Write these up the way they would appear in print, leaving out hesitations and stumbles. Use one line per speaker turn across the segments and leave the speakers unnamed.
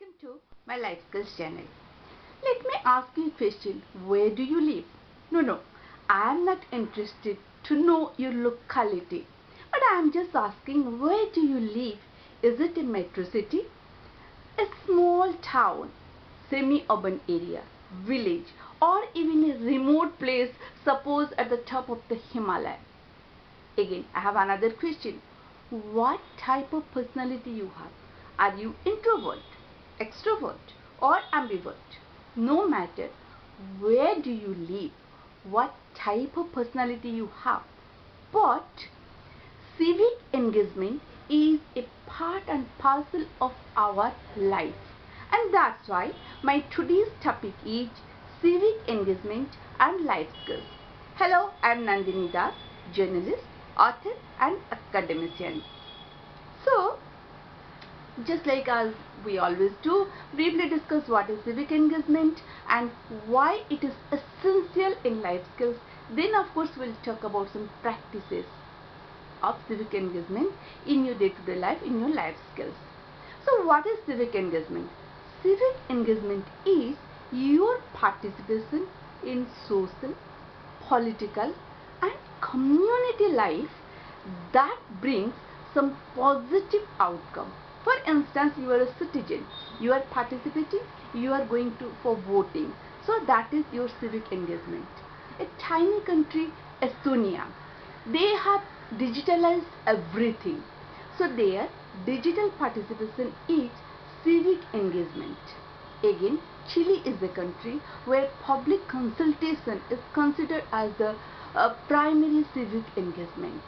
Welcome to my life skills channel. Let me ask you a question. Where do you live? No, I am not interested to know your locality, but I am just asking, where do you live? Is it a metro city, a small town, semi-urban area, village, or even a remote place, suppose at the top of the Himalaya? Again, I have another question. What type of personality you have? Are you introvert, extrovert, or ambivert? No matter where do you live, what type of personality you have, but civic engagement is a part and parcel of our life, and that's why my today's topic is civic engagement and life skills. Hello, I am Nandini Das, journalist, author and academician. So, just like as we always do, briefly discuss what is civic engagement and why it is essential in life skills. Then of course we'll talk about some practices of civic engagement in your day-to-day life, in your life skills. So what is civic engagement? Civic engagement is your participation in social, political and community life that brings some positive outcome. For instance, you are a citizen, you are participating, you are going for voting. So that is your civic engagement. A tiny country, Estonia, they have digitalized everything. So their digital participation is civic engagement. Again, Chile is a country where public consultation is considered as the primary civic engagement.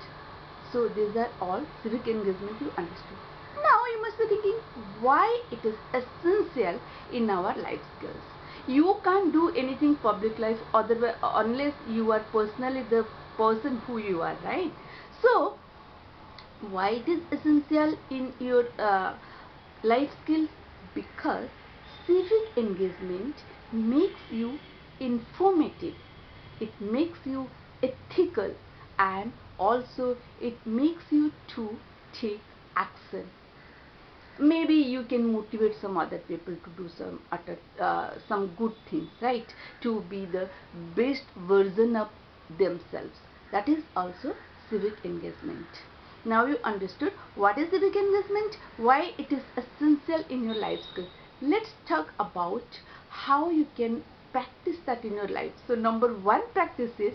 So these are all civic engagement you understood. Now you must be thinking why it is essential in our life skills. You can't do anything public life otherwise unless you are personally the person who you are, right? So why it is essential in your life skills? Because civic engagement makes you informative, it makes you ethical, and also it makes you to take action. Maybe you can motivate some other people to do some good things, right? To be the best version of themselves. That is also civic engagement. Now you understood what is civic engagement, why it is essential in your life skills. Let's talk about how you can practice that in your life. So number one practice is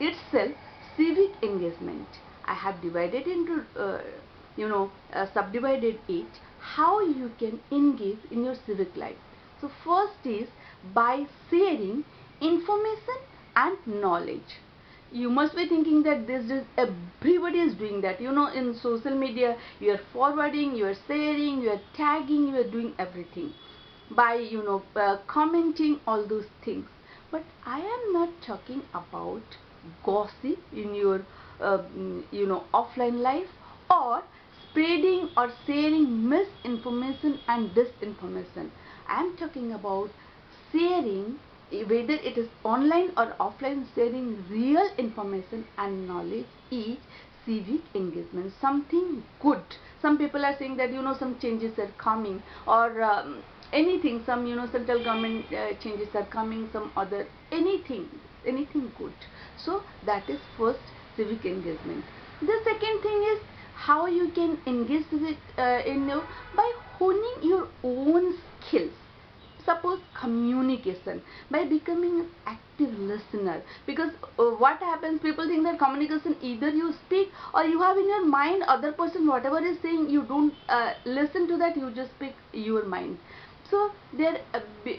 itself civic engagement. I have divided into subdivided it how you can engage in your civic life. So first is by sharing information and knowledge. You must be thinking that this is everybody is doing that. In social media you are forwarding, you are sharing, you are tagging, you are doing everything by commenting, all those things. But I am not talking about gossip in your offline life, or spreading or sharing misinformation and disinformation. I am talking about sharing, whether it is online or offline, sharing real information and knowledge is civic engagement, something good. Some people are saying that some changes are coming, or anything, some central government changes are coming, some other anything good. So that is first civic engagement. The second thing is how you can engage with by honing your own skills. Suppose communication, by becoming an active listener. Because what happens, people think that communication, either you speak or you have in your mind other person whatever is saying, you don't listen to that, you just speak your mind. So there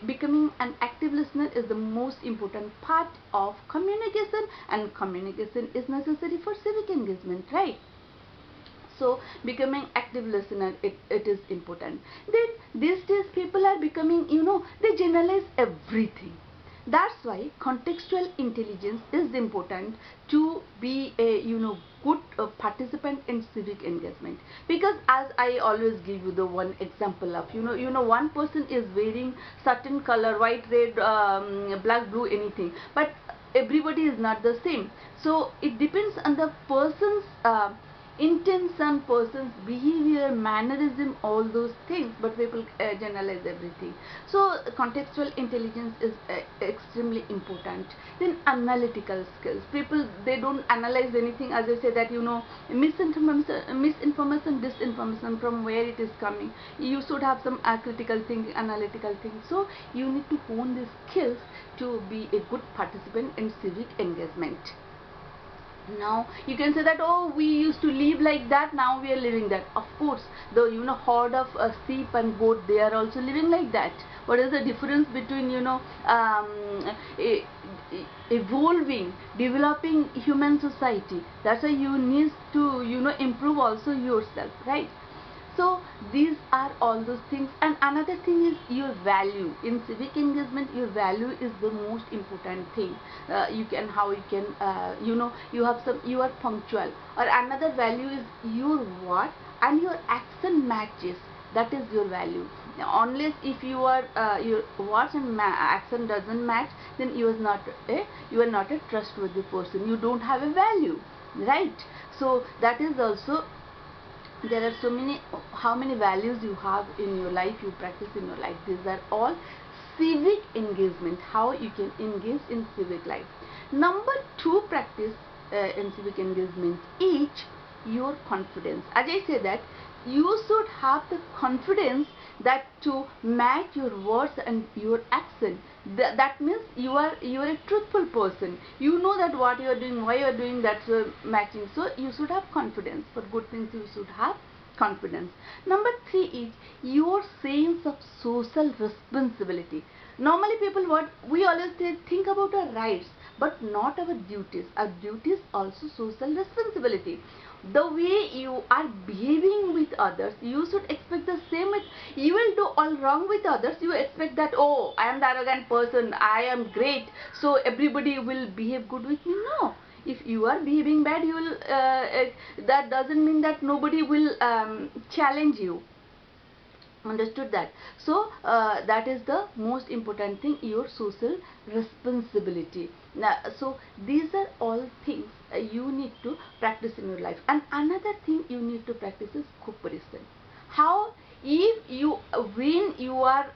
becoming an active listener is the most important part of communication, and communication is necessary for civic engagement, right? So becoming active listener, it is important. Then these days people are becoming, they generalize everything. That's why contextual intelligence is important to be a good participant in civic engagement. Because as I always give you the one example of one person is wearing certain color, white, red, black, blue, anything, but everybody is not the same. So it depends on the person's intense some person's behavior, mannerism, all those things, but people generalize everything. So contextual intelligence is extremely important. Then analytical skills, people, they don't analyze anything, as I say that, misinformation, disinformation, from where it is coming. You should have some critical thinking, analytical thinking. So you need to hone these skills to be a good participant in civic engagement. Now you can say that, oh, we used to live like that, now we are living that. Of course, the herd of sheep and goat, they are also living like that. What is the difference between evolving, developing human society? That's why you need to improve also yourself, right? So these are all those things. And another thing is your value. In civic engagement, your value is the most important thing. You have some, you are punctual, or another value is your what and your action matches. That is your value. Unless if you are your words and action doesn't match, then you are not a trustworthy person. You don't have a value, right? So that is also, there are so many, how many values you have in your life, you practice in your life. These are all civic engagement, how you can engage in civic life. Number 2 practice in civic engagement is your confidence. As I say that, you should have the confidence that to match your words and your action. That means you are a truthful person. You know that what you are doing, why you are doing, that's matching. So you should have confidence. For good things you should have confidence. Number 3 is your sense of social responsibility. Normally people, what we always think about our rights, but not our duties. Our duties also social responsibility. The way you are behaving with others, you should expect the same. You will do all wrong with others, you expect that, oh, I am the arrogant person, I am great, so everybody will behave good with me. No. If you are behaving bad, you will that doesn't mean that nobody will challenge you. Understood that? So that is the most important thing, your social responsibility. Now, so these are all things you need to practice in your life. And another thing you need to practice is cooperation. How? If you, when you are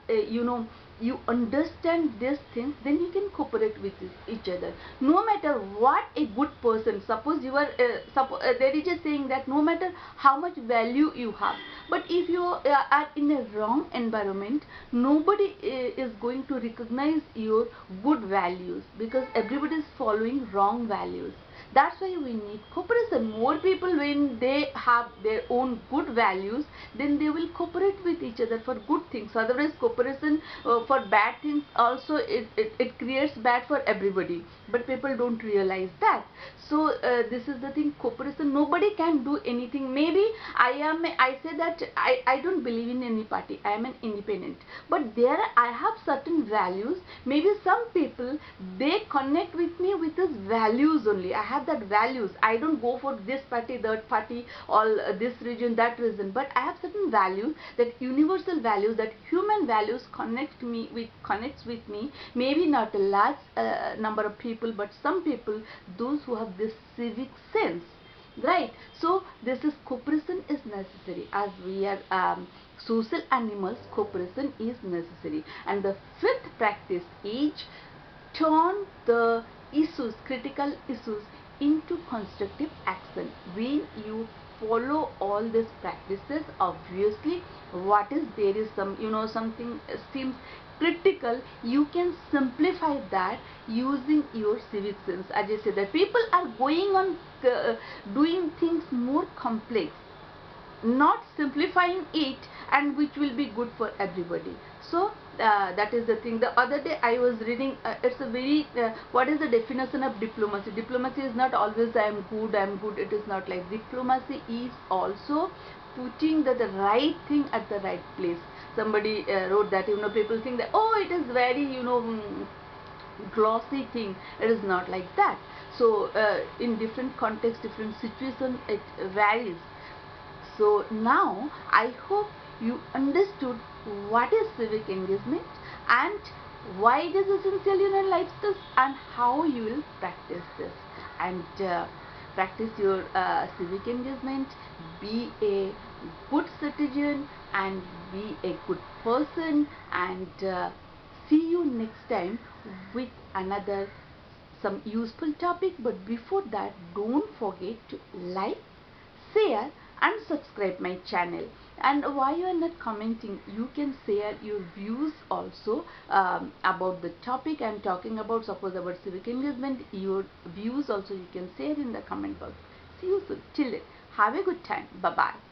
you understand these things, then you can cooperate with each other. No matter what a good person, suppose you are there is a saying that no matter how much value you have, but if you are in a wrong environment, nobody is going to recognize your good values, because everybody is following wrong values. That's why we need cooperation. More people, when they have their own good values, then they will cooperate with each other for good things. Otherwise, cooperation for bad things also, it creates bad for everybody. But people don't realize that. So this is the thing, cooperation. Nobody can do anything. Maybe I say that I don't believe in any party. I am an independent. But there I have certain values. Maybe some people, they connect with me with these values only. I have that values. I don't go for this party, that party, all this region, that region. But I have certain values, that universal values, that human values connects with me. Maybe not a large number of people, but some people, those who have this civic sense, right? So this is, cooperation is necessary. As we are social animals, cooperation is necessary. And the 5th practice is turn the issues, critical issues, into constructive action. When you follow all these practices, obviously what is, there is some, something seems critical, you can simplify that using your civic sense. As I said, that people are going on doing things more complex, not simplifying it, and which will be good for everybody. So that is the thing. The other day I was reading, it's a very what is the definition of diplomacy? Diplomacy is not always I am good. It is not like. Diplomacy is also putting the right thing at the right place. Somebody wrote that, people think that, oh, it is very glossy thing. It is not like that. So in different contexts, different situations, it varies. So now I hope you understood what is civic engagement and why it is essential in our lifestyles, and how you will practice this. And practice your civic engagement, be a good citizen and be a good person, and see you next time with another some useful topic. But before that, don't forget to like, share and subscribe my channel. And why you are not commenting, you can share your views also about the topic I am talking about. Suppose about civic engagement, your views also you can share in the comment box. See you soon. Till then, have a good time. Bye bye.